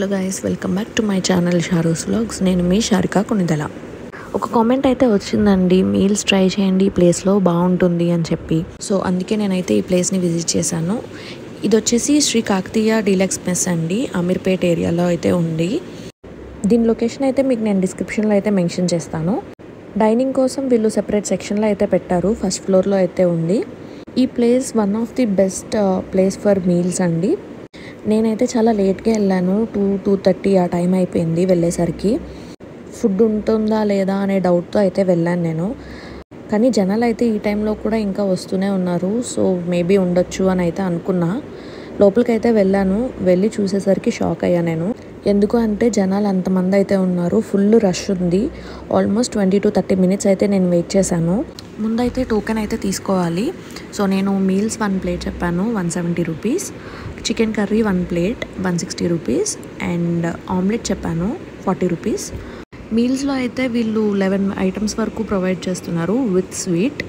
Hello guys, welcome back to my channel Sharu's vlogs. నేను మీ షారికా కొనిదల. ఒక comment అయితే వచ్చిందండి, మీల్స్ ట్రై చేయండి ఈ ప్లేస్లో బాగుంటుంది అని చెప్పి. సో అందుకే నేనైతే ఈ ప్లేస్ని విజిట్ చేశాను. ఇది వచ్చేసి శ్రీ కాకతీయ డీలక్స్ మెస్ అండి, అమీర్పేట్ ఏరియాలో అయితే ఉంది. దీని లొకేషన్ అయితే మీకు నేను డిస్క్రిప్షన్లో అయితే మెన్షన్ చేస్తాను. డైనింగ్ కోసం వీళ్ళు సెపరేట్ సెక్షన్లో అయితే పెట్టారు, ఫస్ట్ ఫ్లోర్లో అయితే ఉంది. ఈ place one of the best place for meals అండి. నేనైతే చాలా లేట్గా వెళ్ళాను, 2:30 ఆ టైం అయిపోయింది వెళ్ళేసరికి. ఫుడ్ ఉంటుందా లేదా అనే డౌట్తో అయితే వెళ్ళాను నేను. కానీ జనాలు అయితే ఈ టైంలో కూడా ఇంకా వస్తూనే ఉన్నారు. సో మేబీ ఉండొచ్చు అని అయితే అనుకున్నా. లోపలికైతే వెళ్ళాను, వెళ్ళి చూసేసరికి షాక్ అయ్యా నేను. ఎందుకు అంటే జనాలు అంతమంది అయితే ఉన్నారు, ఫుల్ రష్ ఉంది. ఆల్మోస్ట్ 20 to 30 minutes అయితే నేను వెయిట్ చేశాను. ముందైతే టోకెన్ అయితే తీసుకోవాలి. సో నేను మీల్స్ 1 plate చెప్పాను, 170 rupees. Chicken curry 1 plate 160 rupees. And omelette చెప్పాను 40 rupees. మీల్స్లో అయితే వీళ్ళు 11 items వరకు ప్రొవైడ్ చేస్తున్నారు విత్ స్వీట్.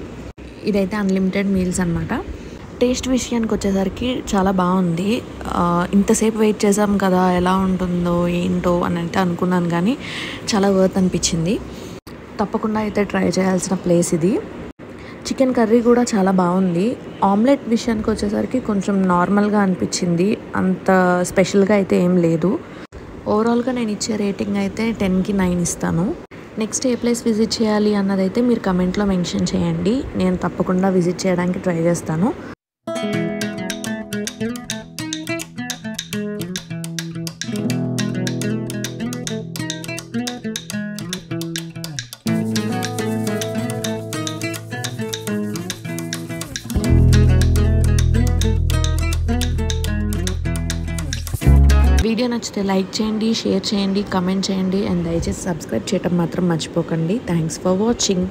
ఇదైతే అన్లిమిటెడ్ మీల్స్ అనమాట. టేస్ట్ విషయానికి వచ్చేసరికి చాలా బాగుంది. ఇంతసేపు వెయిట్ చేసాం కదా, ఎలా ఉంటుందో ఏంటో అని అయితే అనుకున్నాను, కానీ చాలా వర్త్ అనిపించింది. తప్పకుండా అయితే ట్రై చేయాల్సిన ప్లేస్ ఇది. చికెన్ కర్రీ కూడా చాలా బాగుంది. ఆమ్లెట్ విషయానికి వచ్చేసరికి కొంచెం నార్మల్గా అనిపించింది, అంత స్పెషల్గా అయితే ఏం లేదు. ఓవరాల్గా నేను ఇచ్చే రేటింగ్ అయితే 10కి 9 ఇస్తాను. నెక్స్ట్ ఏ ప్లేస్ విజిట్ చేయాలి అన్నదైతే మీరు కమెంట్లో మెన్షన్ చేయండి, నేను తప్పకుండా విజిట్ చేయడానికి ట్రై చేస్తాను. వీడియో నచ్చితే లైక్ చేయండి, షేర్ చేయండి, కమెంట్ చేయండి అండ్ దయచేసి సబ్స్క్రైబ్ చేయడం మాత్రం మర్చిపోకండి. Thanks for watching.